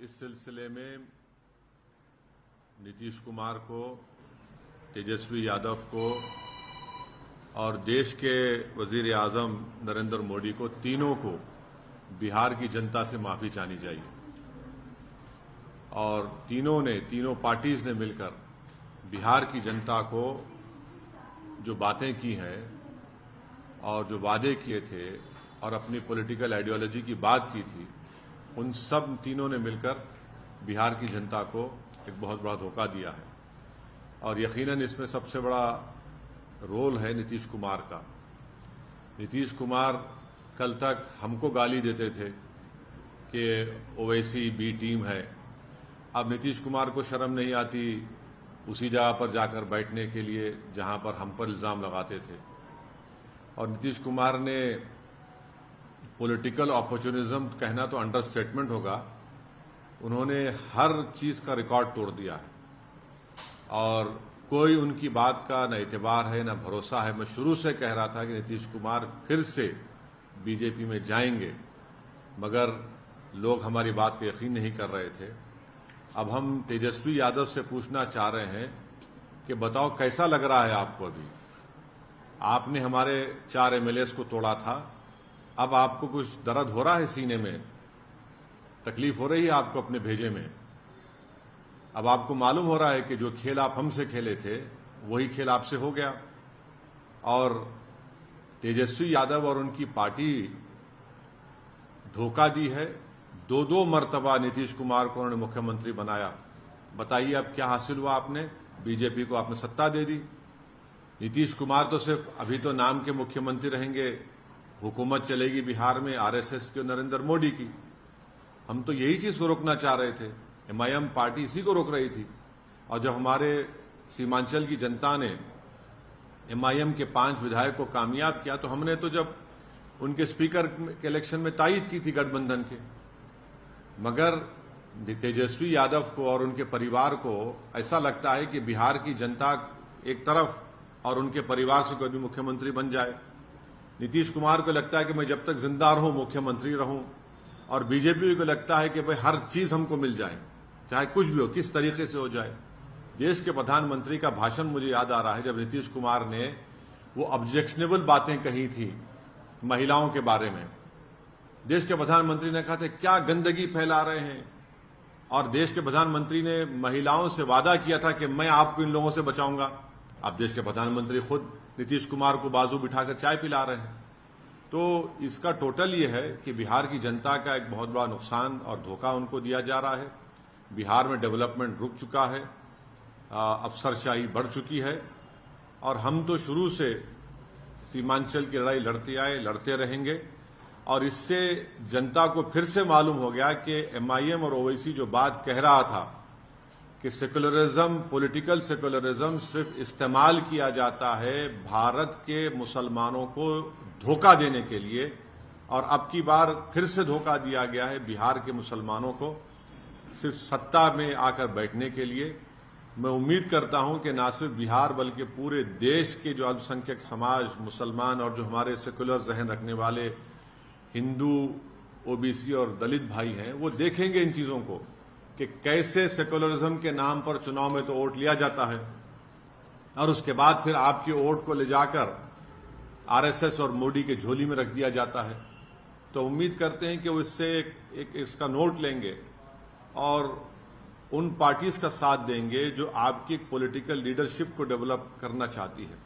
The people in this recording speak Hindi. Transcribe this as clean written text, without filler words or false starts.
इस सिलसिले में नीतीश कुमार को, तेजस्वी यादव को और देश के वजीर आजम नरेंद्र मोदी को, तीनों को बिहार की जनता से माफी चाहनी चाहिए। और तीनों पार्टीज ने मिलकर बिहार की जनता को जो बातें की हैं और जो वादे किए थे और अपनी पॉलिटिकल आइडियोलॉजी की बात की थी, उन सब तीनों ने मिलकर बिहार की जनता को एक बहुत बड़ा धोखा दिया है। और यकीनन इसमें सबसे बड़ा रोल है नीतीश कुमार का। नीतीश कुमार कल तक हमको गाली देते थे कि ओवैसी बी टीम है। अब नीतीश कुमार को शर्म नहीं आती उसी जगह पर जाकर बैठने के लिए जहां पर हम पर इल्जाम लगाते थे। और नीतीश कुमार ने पॉलिटिकल अपॉर्चुनिज्म कहना तो अंडरस्टेटमेंट होगा, उन्होंने हर चीज का रिकॉर्ड तोड़ दिया है और कोई उनकी बात का न एतबार है न भरोसा है। मैं शुरू से कह रहा था कि नीतीश कुमार फिर से बीजेपी में जाएंगे, मगर लोग हमारी बात पर यकीन नहीं कर रहे थे। अब हम तेजस्वी यादव से पूछना चाह रहे हैं कि बताओ कैसा लग रहा है आपको? अभी आपने हमारे 4 एमएलएस को तोड़ा था, अब आपको कुछ दर्द हो रहा है सीने में? तकलीफ हो रही है आपको अपने भेजे में? अब आपको मालूम हो रहा है कि जो खेल आप हमसे खेले थे वही खेल आपसे हो गया। और तेजस्वी यादव और उनकी पार्टी धोखा दी है। 2 मर्तबा नीतीश कुमार को उन्होंने मुख्यमंत्री बनाया। बताइए अब क्या हासिल हुआ आपने? बीजेपी को आपने सत्ता दे दी। नीतीश कुमार तो सिर्फ अभी तो नाम के मुख्यमंत्री रहेंगे, हुकूमत चलेगी बिहार में आरएसएस के नरेंद्र मोदी की। हम तो यही चीज को रोकना चाह रहे थे। एमआईएम पार्टी इसी को रोक रही थी। और जब हमारे सीमांचल की जनता ने एमआईएम के 5 विधायक को कामयाब किया तो हमने तो जब उनके स्पीकर के इलेक्शन में तायद की थी गठबंधन के। मगर तेजस्वी यादव को और उनके परिवार को ऐसा लगता है कि बिहार की जनता एक तरफ और उनके परिवार से कोई भी मुख्यमंत्री बन जाए। नीतीश कुमार को लगता है कि मैं जब तक जिंदा रहूं मुख्यमंत्री रहूं, और बीजेपी को लगता है कि भाई हर चीज हमको मिल जाए, चाहे कुछ भी हो, किस तरीके से हो जाए। देश के प्रधानमंत्री का भाषण मुझे याद आ रहा है जब नीतीश कुमार ने वो ऑब्जेक्शनेबल बातें कही थी महिलाओं के बारे में। देश के प्रधानमंत्री ने कहा था क्या गंदगी फैला रहे हैं, और देश के प्रधानमंत्री ने महिलाओं से वादा किया था कि मैं आपको इन लोगों से बचाऊंगा। अब देश के प्रधानमंत्री खुद नीतीश कुमार को बाजू बिठाकर चाय पिला रहे हैं। तो इसका टोटल ये है कि बिहार की जनता का एक बहुत बड़ा नुकसान और धोखा उनको दिया जा रहा है। बिहार में डेवलपमेंट रुक चुका है, अफसरशाही बढ़ चुकी है, और हम तो शुरू से सीमांचल की लड़ाई लड़ते आए, लड़ते रहेंगे। और इससे जनता को फिर से मालूम हो गया कि एमआईएम और ओवैसी जो बात कह रहा था कि सेकुलरिज्म, पॉलिटिकल सेकुलरिज्म सिर्फ इस्तेमाल किया जाता है भारत के मुसलमानों को धोखा देने के लिए, और अब की बार फिर से धोखा दिया गया है बिहार के मुसलमानों को सिर्फ सत्ता में आकर बैठने के लिए। मैं उम्मीद करता हूं कि न सिर्फ बिहार बल्कि पूरे देश के जो अल्पसंख्यक समाज, मुसलमान और जो हमारे सेकुलर जहन रखने वाले हिंदू, ओबीसी और दलित भाई हैं, वो देखेंगे इन चीजों को कि कैसे सेकुलरिज्म के नाम पर चुनाव में तो वोट लिया जाता है और उसके बाद फिर आपके वोट को ले जाकर आरएसएस और मोदी के झोली में रख दिया जाता है। तो उम्मीद करते हैं कि वो इससे एक इसका नोट लेंगे और उन पार्टीज का साथ देंगे जो आपकी पॉलिटिकल लीडरशिप को डेवलप करना चाहती है।